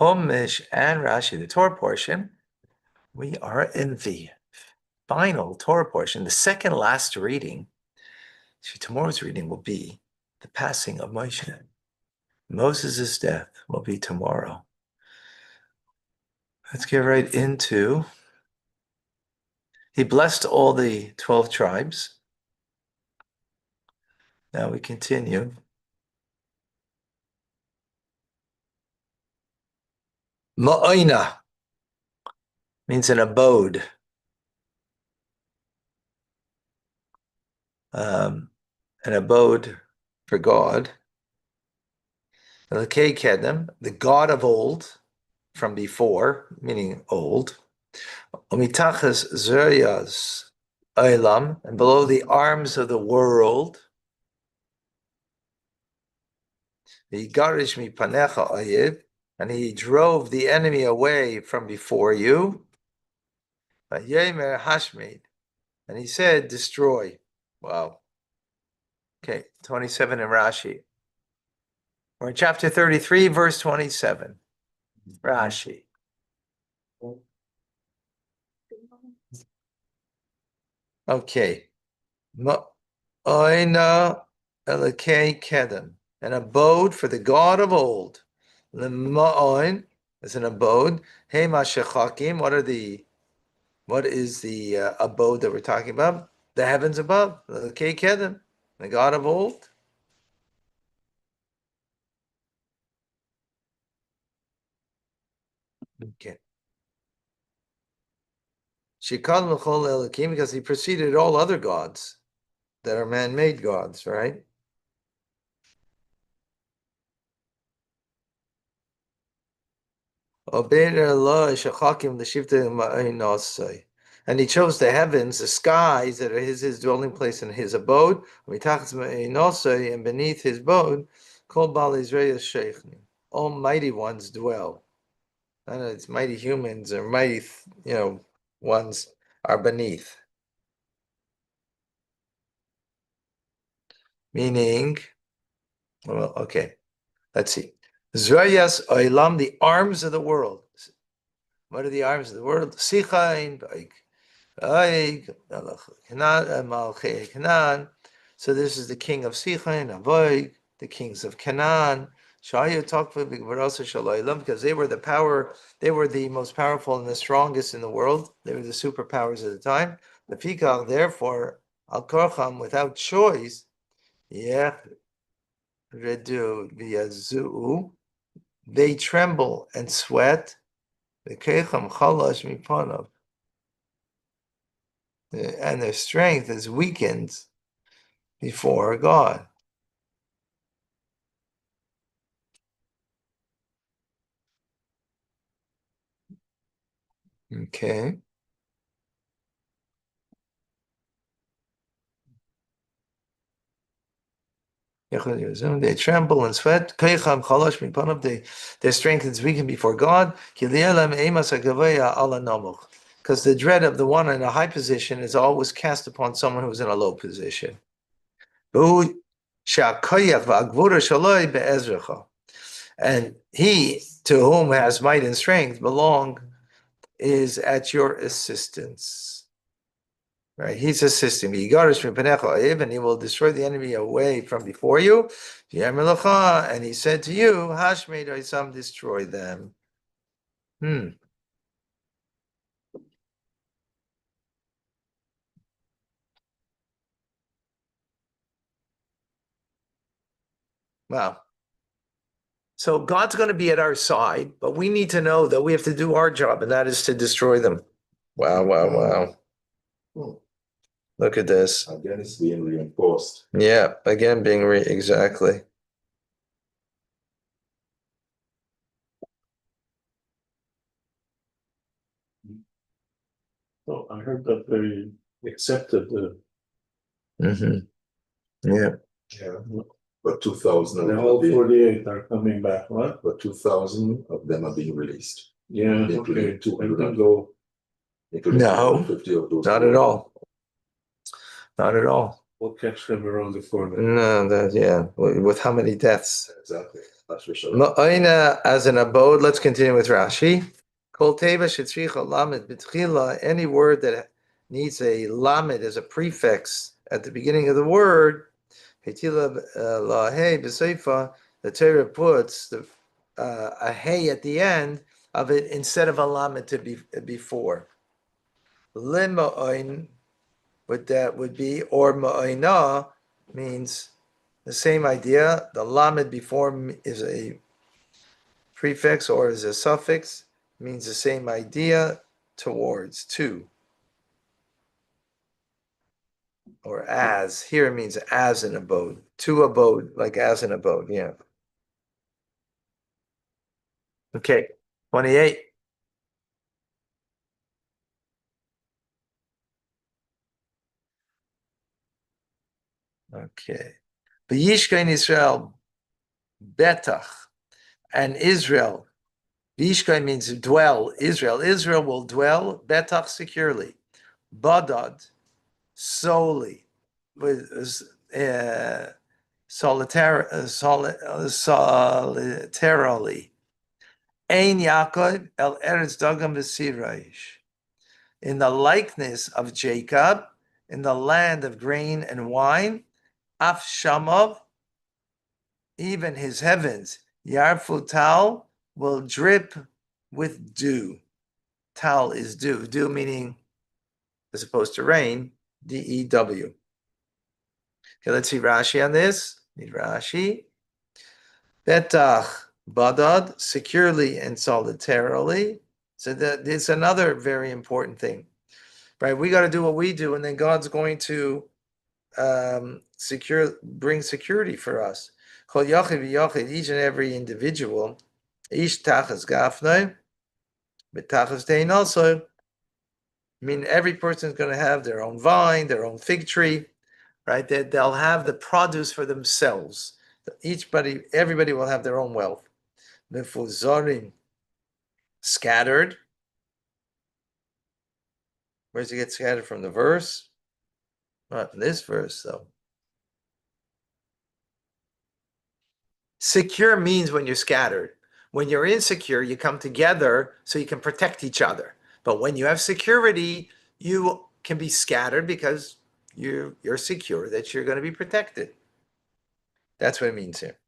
Chumash and Rashi, the Torah portion. We are in the final Torah portion, the second last reading. So tomorrow's reading will be the passing of Moshe. Moses' death will be tomorrow. Let's get right into. He blessed all the 12 tribes. Now we continue. Ma'oina means an abode. An abode for God. Elokei Kedem, the God of old, from before, meaning old. Omitachas Zeryas Olam, and below the arms of the world. The Garish Mipanecha Oyev, and he drove the enemy away from before you. Yemer Hashmid, and he said, destroy. Wow. Okay, 27 in Rashi. We're in chapter 33, verse 27. Rashi. Okay. Ma'oina Elokei Kedem, an abode for the God of old. L'ma'oin is an abode. Hey Mashechakim, what is the abode that we're talking about? The heavens above. Elokei Kedem, the God of old. Okay. Shikal L'chol Elokim, because he preceded all other gods that are man-made gods, right? And he chose the heavens, the skies that are his dwelling place and his abode, and beneath his abode, almighty ones dwell. And it's mighty humans or mighty, ones are beneath. Meaning, well, okay, let's see. Zrayas Oilam, the arms of the world. What are the arms of the world? Sichain, so this is the king of Sichain, Avoig, the kings of Canaan. Because they were the power, they were the most powerful and the strongest in the world. They were the superpowers at the time. The Fikach, therefore, Al Korcham, without choice, they tremble and sweat. And their strength is weakened before God. Okay. They tremble and sweat. Their strength is weakened before God. Because the dread of the one in a high position is always cast upon someone who's in a low position. And he to whom has might and strength is at your assistance. Right, he's assisting me. And he will destroy the enemy away from before you. And he said to you, Hashmei, destroy them. Wow. So God's going to be at our side, but we need to know that we have to do our job, and that is to destroy them. Wow, wow, wow. Look at this. Again, it's being reinforced. Yeah, again, being exactly. Oh, I heard that they accepted the. Yeah. Yeah. But 2,000. The whole 48 are coming back, right? But 2,000 of them are being released. Yeah. Okay. 200 go. No, not at all. Not at all. We'll catch them around the corner. No, with how many deaths? Exactly. That's for sure. Ma'ina as an abode. Let's continue with Rashi. Kol teva shetzricha lamed b'tchila. Any word that needs a lamed as a prefix at the beginning of the word, hetila lahei b'seifa. The Torah puts a hey at the end of it instead of a lamed to be before. Lima'oin, what that would be, or ma'oina means the same idea. The lamed before is a prefix or is a suffix, means the same idea, towards, to, or as. Here it means as an abode, to abode, like as an abode, yeah. Okay, 28. Okay. V'yishka in Israel, betach, and Israel. V'yishka means dwell, Israel. Israel will dwell, betach, securely. Badad, solely, with solitarily. Ein Yaakov el Eretz Dagam v'Siraish. In the likeness of Jacob, in the land of grain and wine, Af Shamav, even his heavens, Yarfu Tal, will drip with dew. Tal is dew. Dew meaning, as opposed to rain, D-E-W. Okay, let's see Rashi on this. Need Rashi. Betach badad, securely and solitarily. So that it's another very important thing, right? We got to do what we do, and then God's going to bring security for us. Kol yachid v'yachid, each and every individual, ish tachas gafnei, b'tachas tein also. I mean, every person is going to have their own vine, their own fig tree, right? They'll have the produce for themselves. Everybody will have their own wealth. Mefuzarim, scattered. Where does it get scattered from? The verse? Not in this verse, though. Secure means when you're scattered. When you're insecure, you come together so you can protect each other. But when you have security, you can be scattered because you're secure that you're going to be protected. That's what it means here.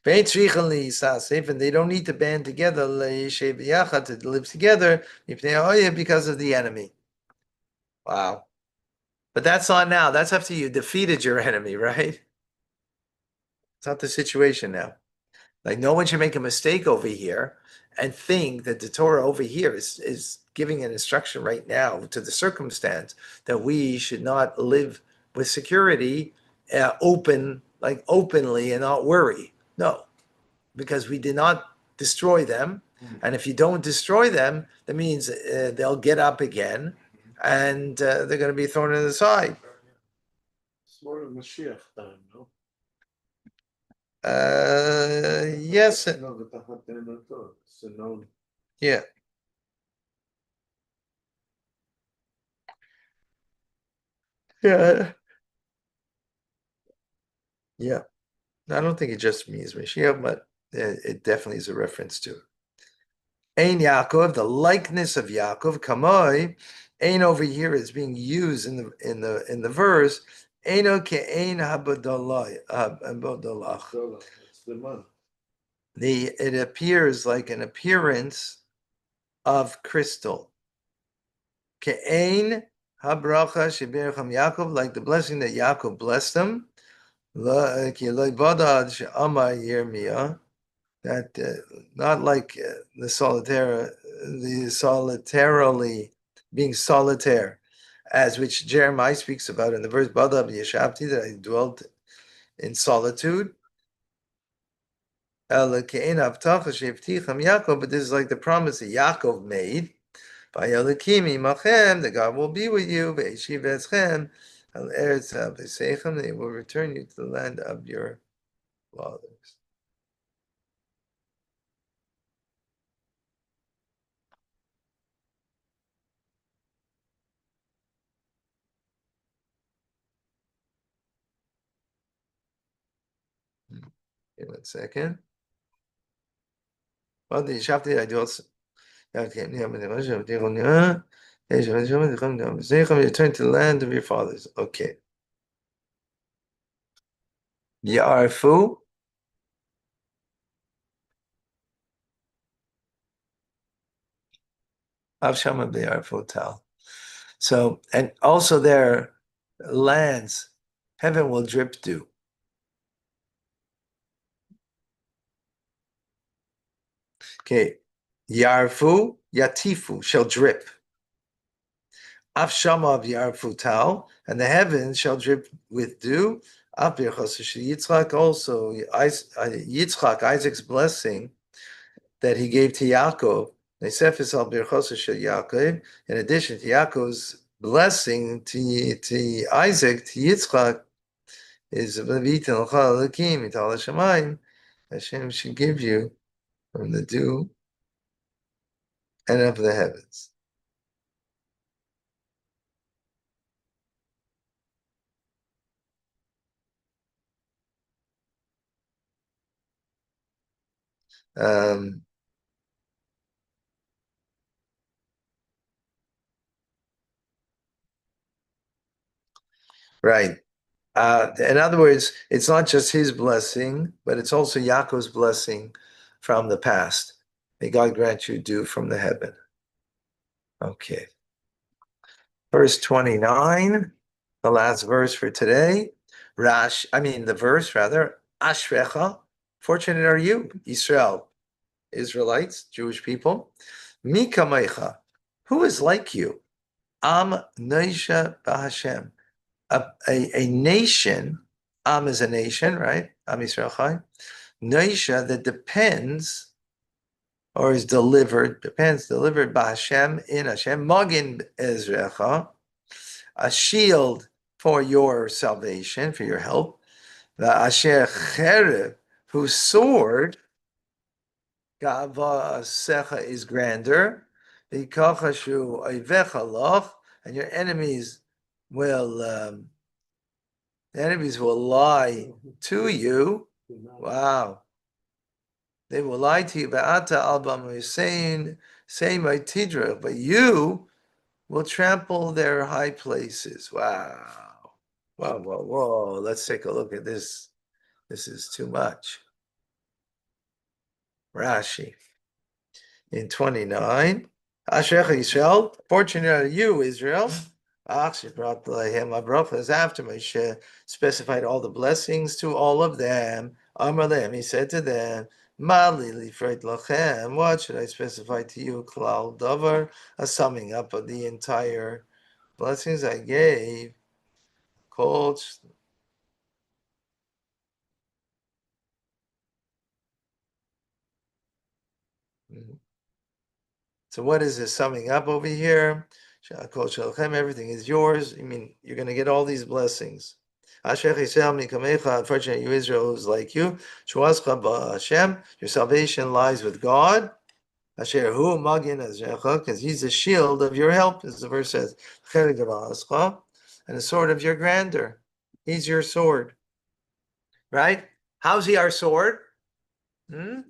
And they don't need to band together to live together because of the enemy. Wow. But that's not now. That's after you defeated your enemy, right? It's not the situation now. Like no one should make a mistake over here and think that the Torah over here is giving an instruction right now to the circumstance that we should not live with security, openly and not worry. No, because we did not destroy them. And if you don't destroy them, that means they'll get up again and they're going to be thrown in the side. It's more of Mashiach time, no? Yes. No, it's a known. Yeah. Yeah. Yeah. I don't think it just means Mashiach, but it definitely is a reference to it. Ein Yaakov, the likeness of Yaakov, kamoi. Ein over here is being used in the verse. Eino ke'ein habadalach. It's the month. It appears like an appearance of crystal. Ke'ein Hab'rachah shebircham Yaakov, like the blessing that Yaakov blessed them. That not like the solitarily being solitaire, as which Jeremiah speaks about in the verse Badab Yeshavti, that I dwelt in solitude. But this is like the promise that Yaakov made. That God will be with you. They will return you to the land of your fathers. 1 second. Well, the Shafti I do also. Return to the land of your fathers. Okay. Yarfu. Avshama Yarfu Tal. So, and also their lands, heaven will drip dew. Okay. Yarfu, Yatifu, shall drip. Avshama of Yarfu Tal, and the heavens shall drip with dew. Yitzchak also, Yitzchak, Isaac's blessing that he gave to Yaakov. In addition to Yaakov's blessing to Isaac, to Yitzchak, is Hashem should give you from the dew and of the heavens. Right. In other words, it's not just his blessing, but it's also Yaakov's blessing from the past. May God grant you dew from the heaven. Okay. Verse 29, the last verse for today. The verse rather, Ashrecha, fortunate are you, Israel, Israelites, Jewish people. Mikamecha, who is like you? Am Neisha Bahashem, a nation, Am is a nation, right? Am Yisrael Chai. Neisha that depends or is delivered by Hashem in Hashem. Magin Ezrecha, a shield for your salvation, for your help. The Asher Cherev, whose sword, Ga'ava Secha, is grander. V'kachashu Oivecha Loch, and your enemies will lie to you. Wow. They will lie to you. But you will trample their high places. Wow. Whoa. Let's take a look at this. This is too much. Rashi. In 29. Ashecha Yisrael, fortunate are you, Israel. Is after Moshe specified all the blessings to all of them. Amar lehem, he said to them, what should I specify to you? Klal davar, a summing up of the entire blessings I gave. Called. So what is this summing up over here? Everything is yours. I mean, you're going to get all these blessings. Unfortunately, you Israel who's like you. Your salvation lies with God. Because he's the shield of your help, as the verse says. And the sword of your grandeur. He's your sword. Right? How's he our sword? No,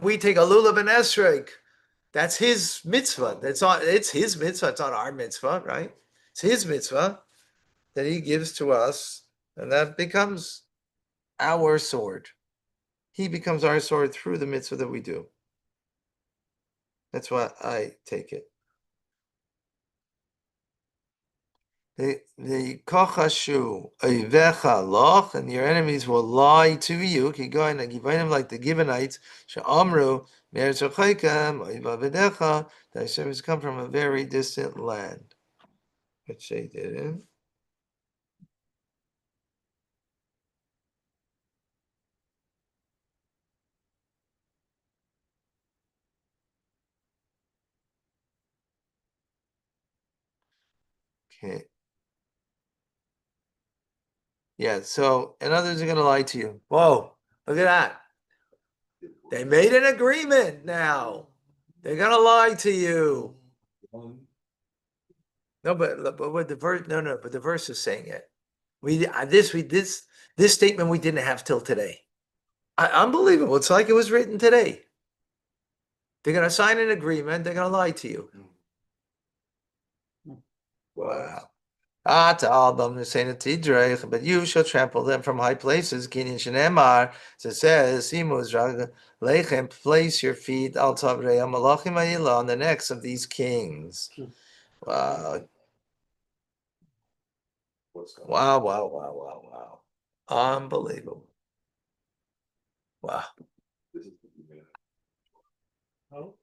we take a lulav and esrog. That's his mitzvah. It's his mitzvah. It's not our mitzvah, right? It's his mitzvah that he gives to us, and that becomes our sword. He becomes our sword through the mitzvah that we do. That's why I take it. The kochashu oivecha loch, and your enemies will lie to you. Kigoyin agivanim, like the Gibeonites. She'amru me'eretz ochaykem oiva v'decha. That Hashem has come from a very distant land, which they didn't. Okay. Yeah, so, and others are going to lie to you. Whoa, look at that. They made an agreement now. They're going to lie to you. No, but what the verse, but the verse is saying it. This statement we didn't have till today. Unbelievable. It's like it was written today. They're going to sign an agreement. They're going to lie to you. Wow. But you shall trample them from high places. Kinyan shenemar. So it says, Lechem, place your feet al tavrei malachim hayila, on the necks of these kings. Wow. Wow, wow, wow, wow, wow. Unbelievable. Wow. Oh.